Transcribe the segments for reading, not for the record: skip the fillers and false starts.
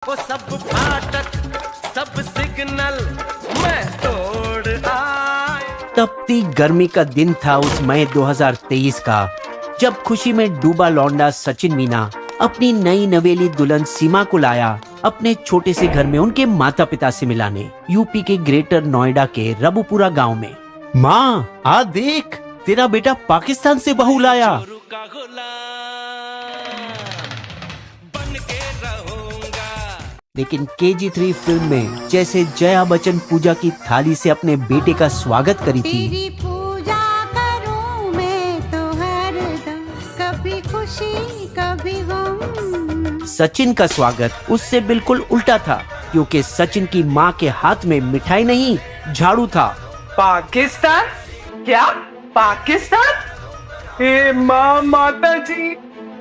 वो सब फाटक सब सिग्नल मैं तोड़ आया। तपती गर्मी का दिन था उस मई 2023 का, जब खुशी में डूबा लौंडा सचिन मीना अपनी नई नवेली दुल्हन सीमा को लाया अपने छोटे से घर में उनके माता पिता से मिलाने, यूपी के ग्रेटर नोएडा के रबुपुरा गांव में। माँ आ देख, तेरा बेटा पाकिस्तान से बहू लाया। लेकिन KG3 फिल्म में जैसे जया बच्चन पूजा की थाली से अपने बेटे का स्वागत करी थी, तेरी पूजा करूं मैं तो हरदम, कभी खुशी कभी गम। सचिन का स्वागत उससे बिल्कुल उल्टा था, क्योंकि सचिन की माँ के हाथ में मिठाई नहीं झाड़ू था। पाकिस्तान? क्या पाकिस्तान? हे माँ माता जी।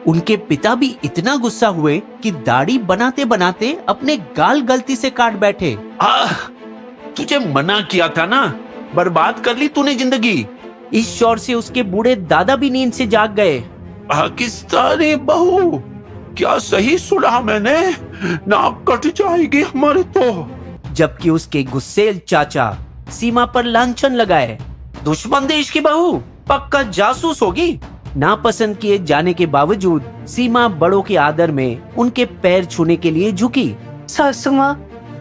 उनके पिता भी इतना गुस्सा हुए कि दाढ़ी बनाते बनाते अपने गाल गलती से काट बैठे। तुझे मना किया था ना, बर्बाद कर ली तूने जिंदगी। इस शोर से उसके बूढ़े दादा भी नींद से जाग गए। पाकिस्तानी बहू, क्या सही सुना मैंने? नाक कट जाएगी हमारे तो। जबकि उसके गुस्सेल चाचा सीमा पर लांछन लगाए, दुश्मन देश की बहू, पक्का जासूस होगी। नापसंद किए जाने के बावजूद सीमा बड़ों के आदर में उनके पैर छूने के लिए झुकी। सासू माँ,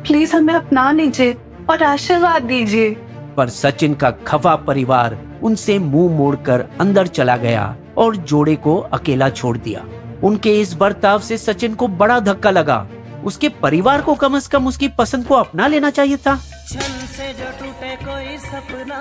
प्लीज हमें अपना लीजिए और आशीर्वाद दीजिए। पर सचिन का खफा परिवार उनसे मुंह मोड़कर अंदर चला गया और जोड़े को अकेला छोड़ दिया। उनके इस बर्ताव से सचिन को बड़ा धक्का लगा। उसके परिवार को कम से कम उसकी पसंद को अपना लेना चाहिए था। छन से जो टूटे कोई सपना,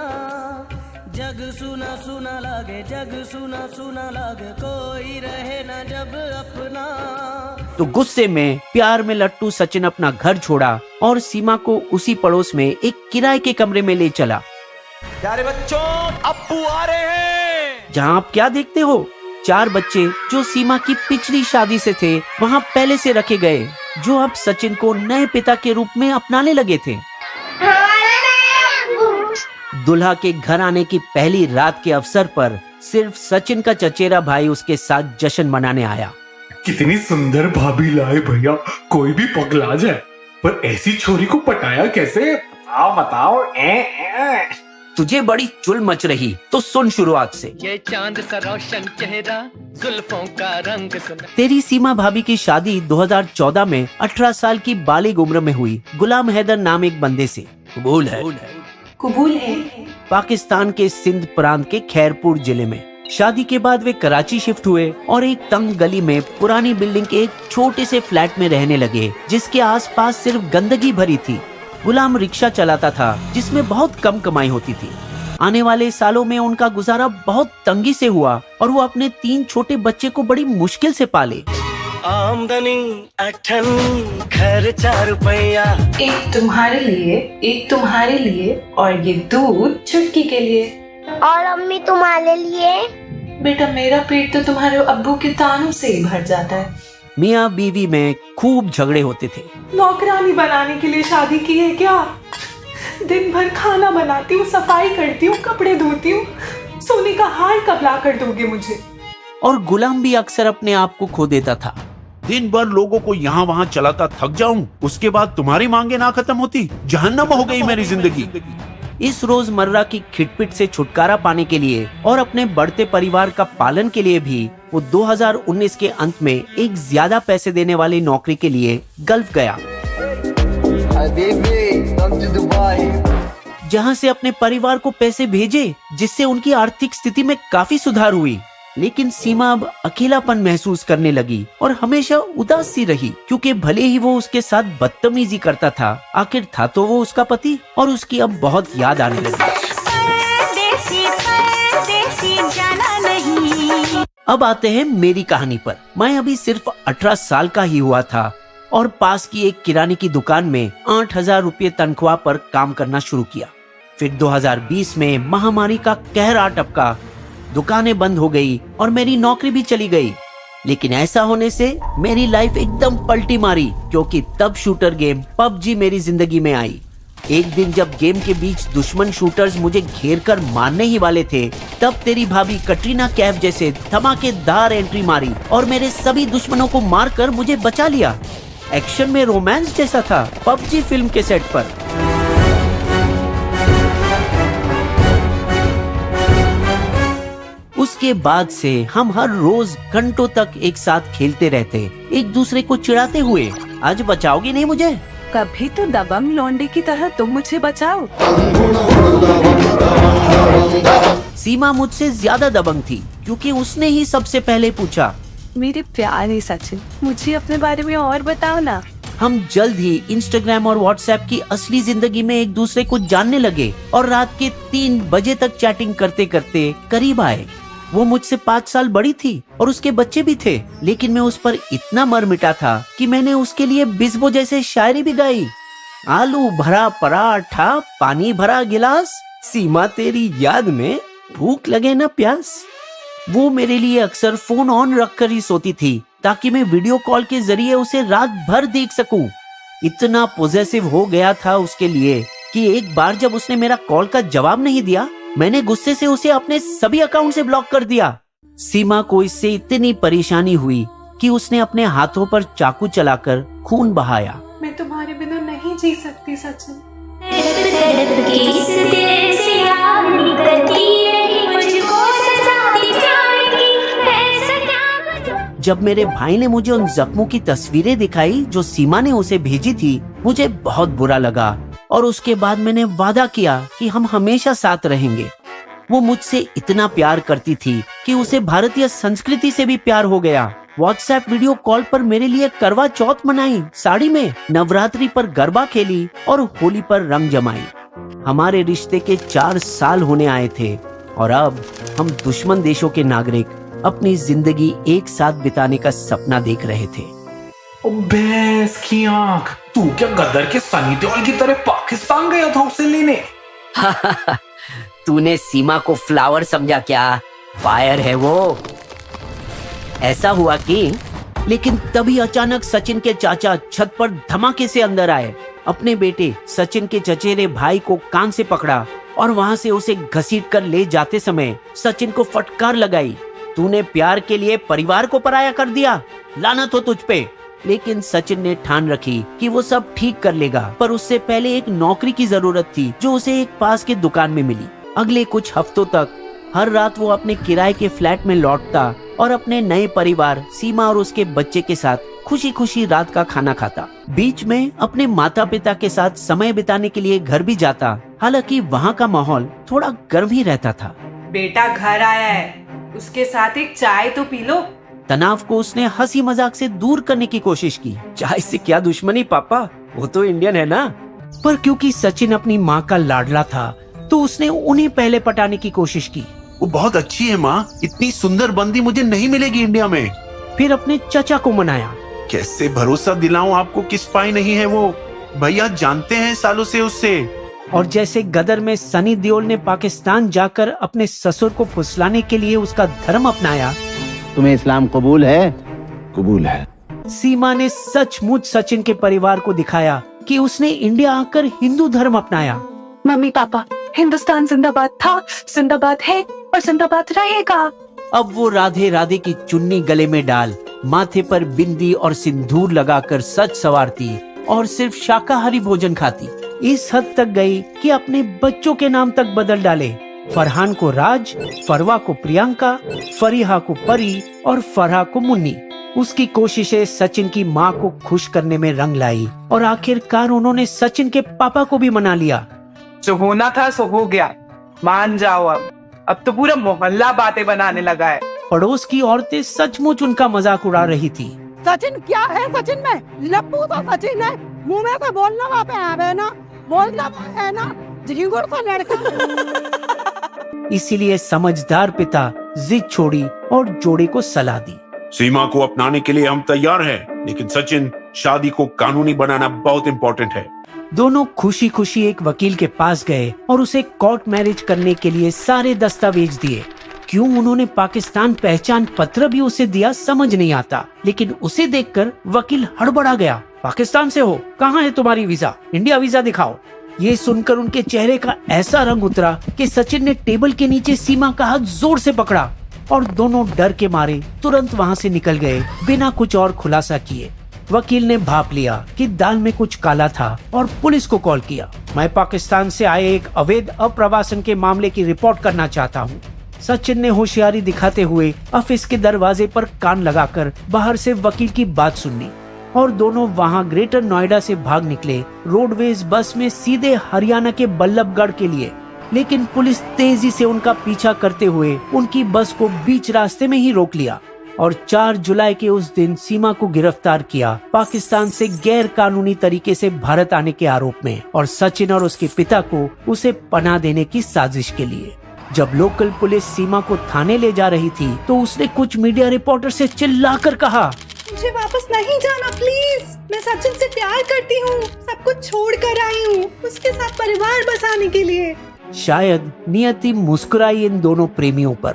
जग सुना सुना लागे, जग सुना सुना लागे, कोई रहे ना जब अपना। तो गुस्से में प्यार में लट्टू सचिन अपना घर छोड़ा और सीमा को उसी पड़ोस में एक किराए के कमरे में ले चला। प्यारे बच्चों, अप्पू आ रहे हैं। जहाँ आप क्या देखते हो, 4 बच्चे जो सीमा की पिछली शादी से थे वहाँ पहले से रखे गए, जो अब सचिन को नए पिता के रूप में अपनाने लगे थे। दुल्हा के घर आने की पहली रात के अवसर पर सिर्फ सचिन का चचेरा भाई उसके साथ जश्न मनाने आया। कितनी सुंदर भाभी लाए भैया, कोई भी पगला जाए। पर ऐसी छोरी को पटाया कैसे? बताओ। तुझे बड़ी चुल मच रही तो सुन शुरुआत से। ये चांद सा रोशन चेहरा, जुल्फों का रंग सुना। तेरी सीमा भाभी की शादी 2014 में 18 साल की बालिग उम्र में हुई गुलाम हैदर नाम एक बंदे से। कबूल है। पाकिस्तान के सिंध प्रांत के खैरपुर जिले में। शादी के बाद वे कराची शिफ्ट हुए और एक तंग गली में पुरानी बिल्डिंग के एक छोटे से फ्लैट में रहने लगे, जिसके आसपास सिर्फ गंदगी भरी थी। गुलाम रिक्शा चलाता था, जिसमें बहुत कम कमाई होती थी। आने वाले सालों में उनका गुजारा बहुत तंगी से हुआ और वो अपने 3 छोटे बच्चे को बड़ी मुश्किल से पाले। आमदनी अठन, खर्चा रुपया। एक तुम्हारे लिए, एक तुम्हारे लिए और ये दूध चुटकी के लिए। और अम्मी तुम्हारे लिए? बेटा, मेरा पेट तो तुम्हारे अब्बू के तानों से ही भर जाता है। मियाँ बीवी में खूब झगड़े होते थे। नौकरानी बनाने के लिए शादी की है क्या? दिन भर खाना बनाती हूँ, सफाई करती हूँ, कपड़े धोती हूँ। सोने का हार कब ला कर दोगे मुझे? और गुलाम भी अक्सर अपने आप को खो देता था। दिन भर लोगों को यहाँ वहाँ चलाता थक जाऊं, उसके बाद तुम्हारी मांगे ना खत्म होती, जहन्नम हो गई मेरी जिंदगी। इस रोजमर्रा की खिटपिट से छुटकारा पाने के लिए और अपने बढ़ते परिवार का पालन के लिए भी वो 2019 के अंत में एक ज्यादा पैसे देने वाली नौकरी के लिए गल्फ गया, जहां से अपने परिवार को पैसे भेजे, जिससे उनकी आर्थिक स्थिति में काफी सुधार हुई। लेकिन सीमा अब अकेलापन महसूस करने लगी और हमेशा उदास सी रही, क्योंकि भले ही वो उसके साथ बदतमीजी करता था, आखिर था तो वो उसका पति, और उसकी अब बहुत याद आने लगी। जाना नहीं। अब आते हैं मेरी कहानी पर। मैं अभी सिर्फ 18 साल का ही हुआ था और पास की एक किराने की दुकान में 8,000 रुपये तनख्वाह पर काम करना शुरू किया। फिर 2020 में महामारी का कहर आ टपका, दुकानें बंद हो गई और मेरी नौकरी भी चली गई। लेकिन ऐसा होने से मेरी लाइफ एकदम पलटी मारी, क्योंकि तब शूटर गेम PUBG मेरी जिंदगी में आई। एक दिन जब गेम के बीच दुश्मन शूटर्स मुझे घेर कर मारने ही वाले थे, तब तेरी भाभी कटरीना कैफ जैसे धमाकेदार एंट्री मारी और मेरे सभी दुश्मनों को मारकर मुझे बचा लिया। एक्शन में रोमांस जैसा था, पबजी फिल्म के सेट पर। उसके बाद से हम हर रोज घंटों तक एक साथ खेलते रहते, एक दूसरे को चिढ़ाते हुए। आज बचाओगी नहीं मुझे? कभी तो दबंग लौंडे की तरह तुम मुझे बचाओ। सीमा मुझसे ज्यादा दबंग थी क्योंकि उसने ही सबसे पहले पूछा। मेरे प्यारे सचिन, मुझे अपने बारे में और बताओ ना। हम जल्द ही इंस्टाग्राम और व्हाट्सएप की असली जिंदगी में एक दूसरे को जानने लगे और रात के 3 बजे तक चैटिंग करते करते करीब आए। वो मुझसे 5 साल बड़ी थी और उसके बच्चे भी थे, लेकिन मैं उस पर इतना मर मिटा था कि मैंने उसके लिए बिस्बो जैसे शायरी भी गाई। आलू भरा पराठा, पानी भरा गिलास, सीमा तेरी याद में भूख लगे ना प्यास। वो मेरे लिए अक्सर फोन ऑन रखकर ही सोती थी ताकि मैं वीडियो कॉल के जरिए उसे रात भर देख सकूं। इतना पॉजेसिव हो गया था उसके लिए कि एक बार जब उसने मेरा कॉल का जवाब नहीं दिया, मैंने गुस्से से उसे अपने सभी अकाउंट से ब्लॉक कर दिया। सीमा को इससे इतनी परेशानी हुई कि उसने अपने हाथों पर चाकू चलाकर खून बहाया। मैं तुम्हारे बिना नहीं जी सकती सचिन। जब मेरे भाई ने मुझे उन जख्मों की तस्वीरें दिखाई जो सीमा ने उसे भेजी थी, मुझे बहुत बुरा लगा और उसके बाद मैंने वादा किया कि हम हमेशा साथ रहेंगे। वो मुझसे इतना प्यार करती थी कि उसे भारतीय संस्कृति से भी प्यार हो गया। व्हाट्सएप वीडियो कॉल पर मेरे लिए करवा चौथ मनाई साड़ी में, नवरात्रि पर गरबा खेली और होली पर रंग जमाई। हमारे रिश्ते के 4 साल होने आए थे और अब हम दुश्मन देशों के नागरिक अपनी जिंदगी एक साथ बिताने का सपना देख रहे थे। ओ भैंस की आंख, तू क्या गदर के सनी देओल की तरह पाकिस्तान गया था उसे लेने? तूने सीमा को फ्लावर समझा क्या? फायर है वो। ऐसा हुआ कि लेकिन तभी अचानक सचिन के चाचा छत पर धमाके से अंदर आए। अपने बेटे सचिन के चचेरे भाई को कान से पकड़ा और वहां से उसे घसीट कर ले जाते समय सचिन को फटकार लगाई। तूने प्यार के लिए परिवार को पराया कर दिया, लानत हो तुझ पे। लेकिन सचिन ने ठान रखी कि वो सब ठीक कर लेगा, पर उससे पहले एक नौकरी की जरूरत थी जो उसे एक पास के दुकान में मिली। अगले कुछ हफ्तों तक हर रात वो अपने किराए के फ्लैट में लौटता और अपने नए परिवार सीमा और उसके बच्चे के साथ खुशी खुशी रात का खाना खाता। बीच में अपने माता पिता के साथ समय बिताने के लिए घर भी जाता, हालांकि वहाँ का माहौल थोड़ा गर्म ही रहता था। बेटा घर आया है, उसके साथ एक चाय तो पी लो। तनाव को उसने हंसी मजाक से दूर करने की कोशिश की। चाय से क्या दुश्मनी पापा, वो तो इंडियन है ना। पर क्योंकि सचिन अपनी माँ का लाडला था तो उसने उन्हें पहले पटाने की कोशिश की। वो बहुत अच्छी है माँ, इतनी सुंदर बंदी मुझे नहीं मिलेगी इंडिया में। फिर अपने चचा को मनाया। कैसे भरोसा दिलाऊं आपको कि स्पाई नहीं है वो? भैया जानते हैं सालों से उससे। और जैसे गदर में सनी देओल ने पाकिस्तान जाकर अपने ससुर को फुसलाने के लिए उसका धर्म अपनाया। तुम्हें इस्लाम कबूल है? कबूल है। सीमा ने सचमुच सचिन के परिवार को दिखाया कि उसने इंडिया आकर हिंदू धर्म अपनाया। मम्मी पापा, हिंदुस्तान जिंदाबाद था, जिंदाबाद है और जिंदाबाद रहेगा। अब वो राधे राधे की चुन्नी गले में डाल, माथे पर बिंदी और सिंदूर लगाकर सज सवारती और सिर्फ शाकाहारी भोजन खाती। इस हद तक गई कि अपने बच्चों के नाम तक बदल डाले। फरहान को राज, फरवा को प्रियंका, फरीहा को परी और फरहा को मुन्नी। उसकी कोशिशें सचिन की माँ को खुश करने में रंग लाई और आखिरकार उन्होंने सचिन के पापा को भी मना लिया। जो होना था सो हो गया, मान जाओ। अब तो पूरा मोहल्ला बातें बनाने लगा है। पड़ोस की औरतें सचमुच उनका मजाक उड़ा रही थी। सचिन क्या है? सचिन में लप्पू तो सचिन है, मुंह में तो बोलना वहाँ पे है ना, बोलना है ना, झिंगुर तो लड़का। इसीलिए समझदार पिता जिद छोड़ी और जोड़े को सलाह दी। सीमा को अपनाने के लिए हम तैयार हैं, लेकिन सचिन, शादी को कानूनी बनाना बहुत इम्पोर्टेंट है। दोनों खुशी खुशी एक वकील के पास गए और उसे कोर्ट मैरिज करने के लिए सारे दस्तावेज दिए। क्यों उन्होंने पाकिस्तान पहचान पत्र भी उसे दिया समझ नहीं आता, लेकिन उसे देखकर वकील हड़बड़ा गया। पाकिस्तान से हो? कहाँ है तुम्हारी वीजा? इंडिया वीजा दिखाओ। ये सुनकर उनके चेहरे का ऐसा रंग उतरा कि सचिन ने टेबल के नीचे सीमा का हाथ जोर से पकड़ा और दोनों डर के मारे तुरंत वहाँ से निकल गए बिना कुछ और खुलासा किए। वकील ने भाप लिया कि दाल में कुछ काला था और पुलिस को कॉल किया। मैं पाकिस्तान से आए एक अवैध अप्रवासन के मामले की रिपोर्ट करना चाहता हूँ। सचिन ने होशियारी दिखाते हुए ऑफिस के दरवाजे पर कान लगाकर बाहर से वकील की बात सुननी और दोनों वहाँ ग्रेटर नोएडा से भाग निकले रोडवेज बस में सीधे हरियाणा के बल्लभगढ़ के लिए। लेकिन पुलिस तेजी से उनका पीछा करते हुए उनकी बस को बीच रास्ते में ही रोक लिया और 4 जुलाई के उस दिन सीमा को गिरफ्तार किया पाकिस्तान से गैर कानूनी तरीके से भारत आने के आरोप में और सचिन और उसके पिता को उसे पनाह देने की साजिश के लिए। जब लोकल पुलिस सीमा को थाने ले जा रही थी तो उसने कुछ मीडिया रिपोर्टर से चिल्लाकर कहा, मुझे वापस नहीं जाना प्लीज, मैं सचिन से प्यार करती हूँ, सब कुछ छोड़ कर आई हूँ उसके साथ परिवार बसाने के लिए। शायद नियति मुस्कुराई इन दोनों प्रेमियों पर,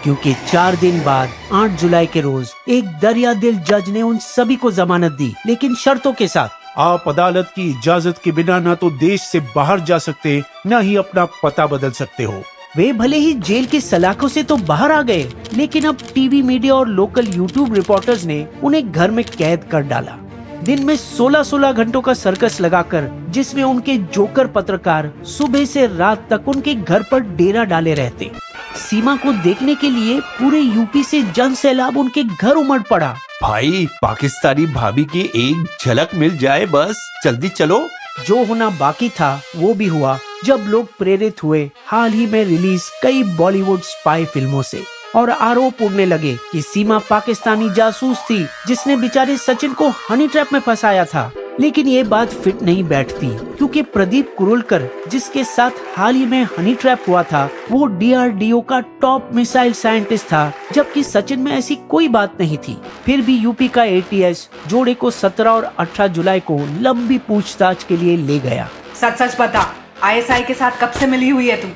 क्योंकि 4 दिन बाद 8 जुलाई के रोज एक दरिया दिल जज ने उन सभी को जमानत दी, लेकिन शर्तों के साथ। आप अदालत की इजाजत के बिना न तो देश से बाहर जा सकते न ही अपना पता बदल सकते हो। वे भले ही जेल की सलाखों से तो बाहर आ गए, लेकिन अब टीवी मीडिया और लोकल यूट्यूब रिपोर्टर्स ने उन्हें घर में कैद कर डाला। दिन में 16-16 घंटों का सर्कस लगाकर, जिसमें उनके जोकर पत्रकार सुबह से रात तक उनके घर पर डेरा डाले रहते। सीमा को देखने के लिए पूरे यूपी से जन सैलाब उनके घर उमड़ पड़ा। भाई, पाकिस्तानी भाभी की एक झलक मिल जाए बस, जल्दी चलो। जो होना बाकी था वो भी हुआ जब लोग प्रेरित हुए हाल ही में रिलीज कई बॉलीवुड स्पाई फिल्मों से और आरोप उड़ने लगे कि सीमा पाकिस्तानी जासूस थी जिसने बेचारे सचिन को हनी ट्रैप में फंसाया था। लेकिन ये बात फिट नहीं बैठती, क्योंकि प्रदीप कुरुलकर जिसके साथ हाल ही में हनी ट्रैप हुआ था वो DRDO का टॉप मिसाइल साइंटिस्ट था, जबकि सचिन में ऐसी कोई बात नहीं थी। फिर भी यूपी का ATS जोड़े को 17 और 18 जुलाई को लंबी पूछताछ के लिए ले गया। सच सच बता, ISI के साथ कब से मिली हुई है तू?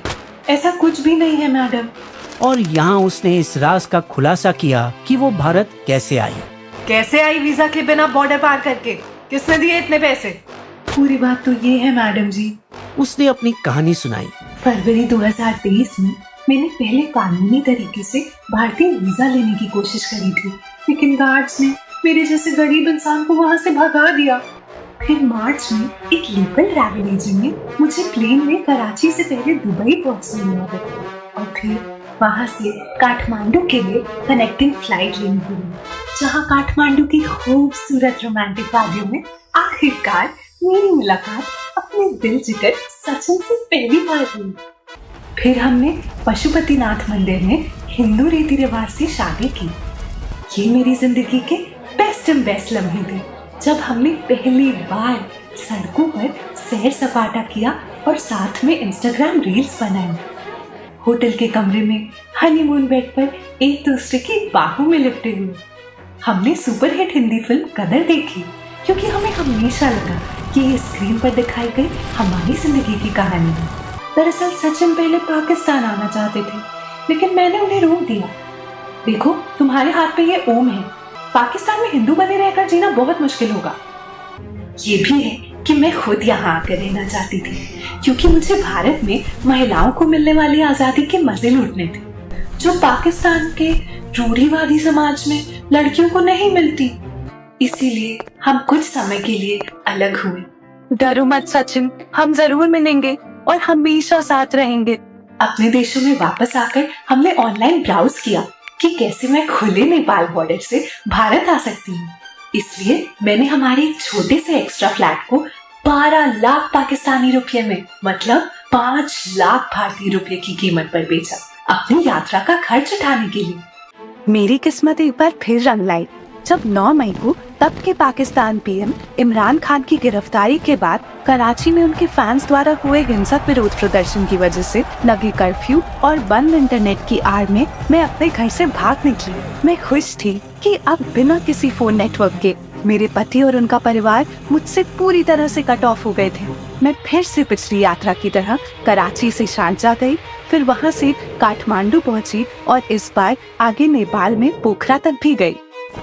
ऐसा कुछ भी नहीं है मैडम। और यहाँ उसने इस राज का खुलासा किया कि वो भारत कैसे आई। कैसे आई वीजा के बिना बॉर्डर पार करके? किसने दिए इतने पैसे? पूरी बात तो ये है मैडम जी। उसने अपनी कहानी सुनाई। फरवरी 2023 में मैंने पहले कानूनी तरीके से भारतीय वीजा लेने की कोशिश करी थी, लेकिन गार्ड्स ने मेरे जैसे गरीब इंसान को वहाँ से भगा दिया। फिर मार्च में एक लोकल ट्रैवल एजेंट ने मुझे प्लेन में कराची से पहले दुबई पहुँचने में मदद की और फिर वहाँ से काठमांडू के लिए कनेक्टिंग फ्लाइट लेनी पड़ी, जहाँ काठमांडू की खूबसूरत रोमांटिक वादियों में आखिरकार मेरी मुलाकात अपने दिल जिगर सचिन से पहली बार हुई। फिर हमने पशुपतिनाथ मंदिर में हिंदू रीति रिवाज से शादी की। ये मेरी जिंदगी के बेस्ट लम्हे थे, जब हमने पहली बार सड़कों पर सैर सपाटा किया और साथ में इंस्टाग्राम रील्स बनाई। होटल के कमरे में हनीमून बेड पर एक दूसरे की बाहों में लिपटे हुए हमने सुपरहिट हिंदी फिल्म कदर देखी, क्योंकि हमें हमेशा लगा कि ये स्क्रीन पर दिखाई गई हमारी जिंदगी की कहानी है। दरअसल सचिन पहले पाकिस्तान आना चाहते थे, लेकिन मैंने उन्हें रोक दिया। देखो, तुम्हारे हाथ पे ये ओम है, पाकिस्तान में हिंदू बने रहकर जीना बहुत मुश्किल होगा। ये भी है कि मैं खुद यहाँ आकर रहना चाहती थी, क्योंकि मुझे भारत में महिलाओं को मिलने वाली आजादी के मजे लूटने थे, जो पाकिस्तान के रूढ़िवादी समाज में लड़कियों को नहीं मिलती। इसीलिए हम कुछ समय के लिए अलग हुए। डरो मत सचिन, हम जरूर मिलेंगे और हमेशा साथ रहेंगे। अपने देशों में वापस आकर हमने ऑनलाइन ब्राउज किया कि कैसे मैं खुले नेपाल बॉर्डर से भारत आ सकती हूँ। इसलिए मैंने हमारे एक छोटे से एक्स्ट्रा फ्लैट को 12 लाख पाकिस्तानी रुपये में, मतलब 5 लाख भारतीय रुपये की कीमत पर बेचा, अपनी यात्रा का खर्च उठाने के लिए। मेरी किस्मत एक बार फिर रंग लाई जब 9 मई को तब के पाकिस्तान पीएम इमरान खान की गिरफ्तारी के बाद कराची में उनके फैंस द्वारा हुए हिंसक विरोध प्रदर्शन की वजह से लगे कर्फ्यू और बंद इंटरनेट की आड़ में मैं अपने घर से भाग निकली। मैं खुश थी कि अब बिना किसी फोन नेटवर्क के मेरे पति और उनका परिवार मुझसे पूरी तरह से कट ऑफ हो गए थे। मैं फिर से पिछली यात्रा की तरह कराची से शारजाह गई, फिर वहाँ से काठमांडू पहुँची और इस बार आगे नेपाल में पोखरा तक भी गई।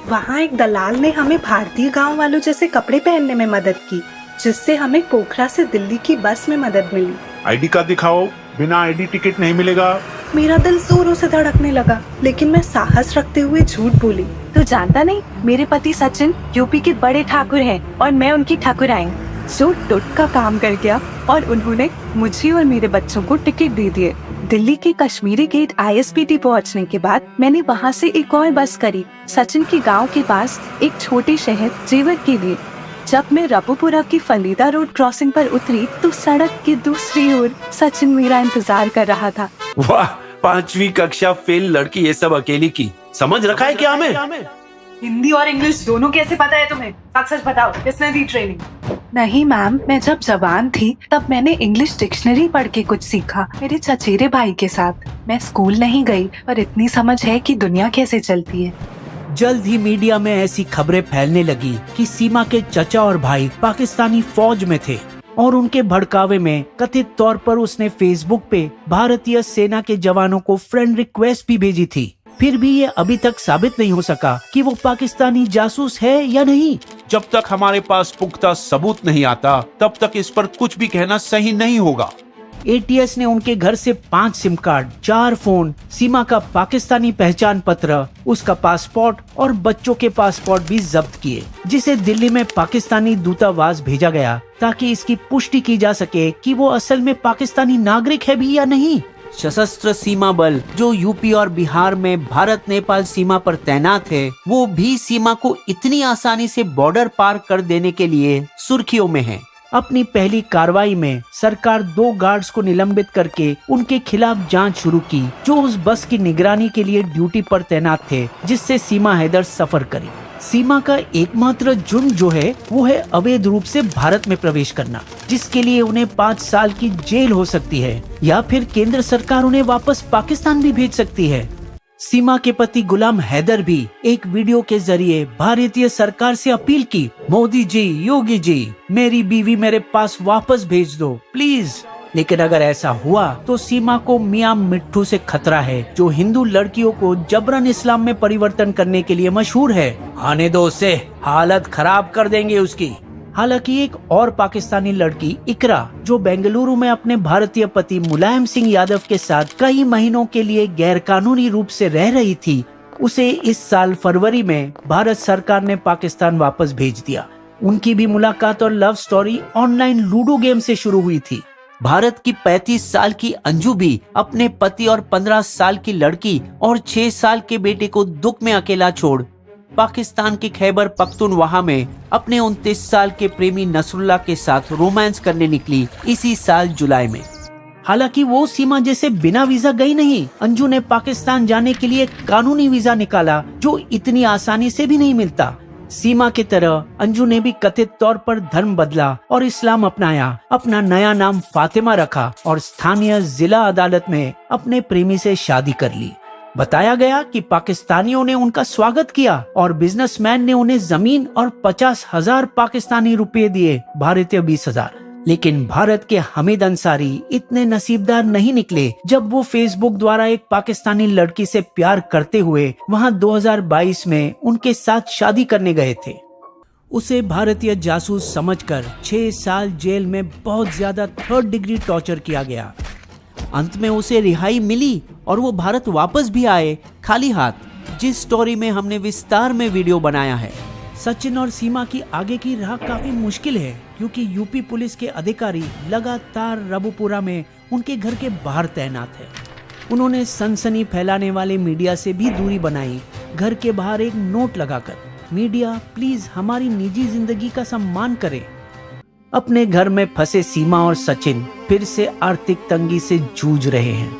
वहाँ एक दलाल ने हमें भारतीय गांव वालों जैसे कपड़े पहनने में मदद की, जिससे हमें पोखरा से दिल्ली की बस में मदद मिली। ID कार्ड दिखाओ, बिना ID टिकट नहीं मिलेगा। मेरा दिल जोरों से धड़कने लगा, लेकिन मैं साहस रखते हुए झूठ बोली। तो जानता नहीं, मेरे पति सचिन यूपी के बड़े ठाकुर हैं और मैं उनकी ठाकुराइन। जो टुट का काम कर गया और उन्होंने मुझे और मेरे बच्चों को टिकट दे दिए। दिल्ली के कश्मीरी गेट ISBT पहुंचने के बाद मैंने वहां से एक और बस करी सचिन के गांव के पास एक छोटे शहर जेवर के लिए। जब मैं रबुपुरा की फलीदा रोड क्रॉसिंग पर उतरी तो सड़क की दूसरी ओर सचिन मेरा इंतजार कर रहा था। वाह, 5वीं कक्षा फेल लड़की ये सब अकेली की। समझ रखा है क्या हमें? हिंदी और इंग्लिश दोनों कैसे पता है तुम्हें? सच सच बताओ, किसने दी ट्रेनिंग? नहीं मैम, मैं जब जवान थी तब मैंने इंग्लिश डिक्शनरी पढ़ के कुछ सीखा, मेरे चचेरे भाई के साथ। मैं स्कूल नहीं गई, पर इतनी समझ है कि दुनिया कैसे चलती है। जल्द ही मीडिया में ऐसी खबरें फैलने लगी कि सीमा के चचा और भाई पाकिस्तानी फौज में थे और उनके भड़कावे में कथित तौर पर उसने फेसबुक पे भारतीय सेना के जवानों को फ्रेंड रिक्वेस्ट भी भेजी थी। फिर भी ये अभी तक साबित नहीं हो सका कि वो पाकिस्तानी जासूस है या नहीं। जब तक हमारे पास पुख्ता सबूत नहीं आता तब तक इस पर कुछ भी कहना सही नहीं होगा। ATS ने उनके घर से 5 सिम कार्ड, 4 फोन, सीमा का पाकिस्तानी पहचान पत्र, उसका पासपोर्ट और बच्चों के पासपोर्ट भी जब्त किए, जिसे दिल्ली में पाकिस्तानी दूतावास भेजा गया ताकि इसकी पुष्टि की जा सके कि वो असल में पाकिस्तानी नागरिक है भी या नहीं। सशस्त्र सीमा बल जो यूपी और बिहार में भारत नेपाल सीमा पर तैनात है, वो भी सीमा को इतनी आसानी से बॉर्डर पार कर देने के लिए सुर्खियों में है। अपनी पहली कार्रवाई में सरकार 2 गार्ड्स को निलंबित करके उनके खिलाफ जांच शुरू की जो उस बस की निगरानी के लिए ड्यूटी पर तैनात थे जिससे सीमा हैदर सफर करी। सीमा का एकमात्र जुर्म जो है वो है अवैध रूप से भारत में प्रवेश करना, जिसके लिए उन्हें 5 साल की जेल हो सकती है या फिर केंद्र सरकार उन्हें वापस पाकिस्तान भी भेज सकती है। सीमा के पति गुलाम हैदर भी एक वीडियो के जरिए भारतीय सरकार से अपील की, मोदी जी, योगी जी, मेरी बीवी मेरे पास वापस भेज दो प्लीज। लेकिन अगर ऐसा हुआ तो सीमा को मियां मिट्ठू से खतरा है, जो हिंदू लड़कियों को जबरन इस्लाम में परिवर्तन करने के लिए मशहूर है। आने दो उसे, हालत खराब कर देंगे उसकी। हालांकि एक और पाकिस्तानी लड़की इकरा, जो बेंगलुरु में अपने भारतीय पति मुलायम सिंह यादव के साथ कई महीनों के लिए गैरकानूनी रूप से रह रही थी, उसे इस साल फरवरी में भारत सरकार ने पाकिस्तान वापस भेज दिया। उनकी भी मुलाकात और love story online ludo game से शुरू हुई थी। भारत की 35 साल की अंजू भी अपने पति और 15 साल की लड़की और 6 साल के बेटे को दुख में अकेला छोड़ पाकिस्तान के खैबर पख्तूनख्वा में अपने 29 साल के प्रेमी नसरुल्लाह के साथ रोमांस करने निकली इसी साल जुलाई में। हालांकि वो सीमा जैसे बिना वीजा गई नहीं। अंजू ने पाकिस्तान जाने के लिए कानूनी वीजा निकाला, जो इतनी आसानी से भी नहीं मिलता। सीमा की तरह अंजू ने भी कथित तौर पर धर्म बदला और इस्लाम अपनाया, अपना नया नाम फातिमा रखा और स्थानीय जिला अदालत में अपने प्रेमी से शादी कर ली। बताया गया कि पाकिस्तानियों ने उनका स्वागत किया और बिजनेसमैन ने उन्हें जमीन और 50,000 पाकिस्तानी रुपए दिए, भारतीय 20,000। लेकिन भारत के हमीद अंसारी इतने नसीबदार नहीं निकले जब वो फेसबुक द्वारा एक पाकिस्तानी लड़की से प्यार करते हुए वहां 2022 में उनके साथ शादी करने गए थे। उसे भारतीय जासूस समझकर 6 साल जेल में बहुत ज्यादा 3rd डिग्री टॉर्चर किया गया। अंत में उसे रिहाई मिली और वो भारत वापस भी आए खाली हाथ, जिस स्टोरी में हमने विस्तार में वीडियो बनाया है। सचिन और सीमा की आगे की राह काफी मुश्किल है क्योंकि यूपी पुलिस के अधिकारी लगातार रबुपुरा में उनके घर के बाहर तैनात है। उन्होंने सनसनी फैलाने वाले मीडिया से भी दूरी बनाई, घर के बाहर एक नोट लगाकर, मीडिया प्लीज हमारी निजी जिंदगी का सम्मान करे। अपने घर में फंसे सीमा और सचिन फिर से आर्थिक तंगी से जूझ रहे हैं।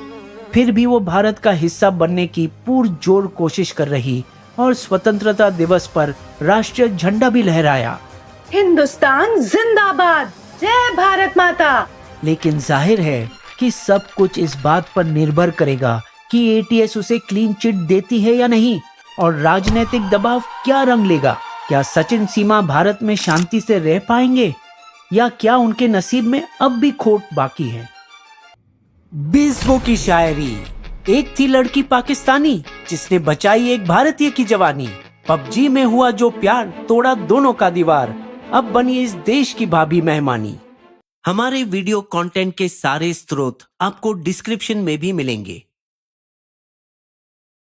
फिर भी वो भारत का हिस्सा बनने की पुरजोर कोशिश कर रही और स्वतंत्रता दिवस पर राष्ट्रीय झंडा भी लहराया। हिंदुस्तान जिंदाबाद, जय भारत माता। लेकिन जाहिर है कि सब कुछ इस बात पर निर्भर करेगा कि ATS उसे क्लीन चिट देती है या नहीं और राजनीतिक दबाव क्या रंग लेगा। क्या सचिन सीमा भारत में शांति से रह पाएंगे या क्या उनके नसीब में अब भी खोट बाकी है। बेसबो की शायरी। एक थी लड़की पाकिस्तानी जिसने बचाई एक भारतीय की जवानी। PUBG में हुआ जो प्यार, तोड़ा दोनों का दीवार, अब बनी इस देश की भाभी मेहमानी। हमारे वीडियो कंटेंट के सारे स्रोत आपको डिस्क्रिप्शन में भी मिलेंगे।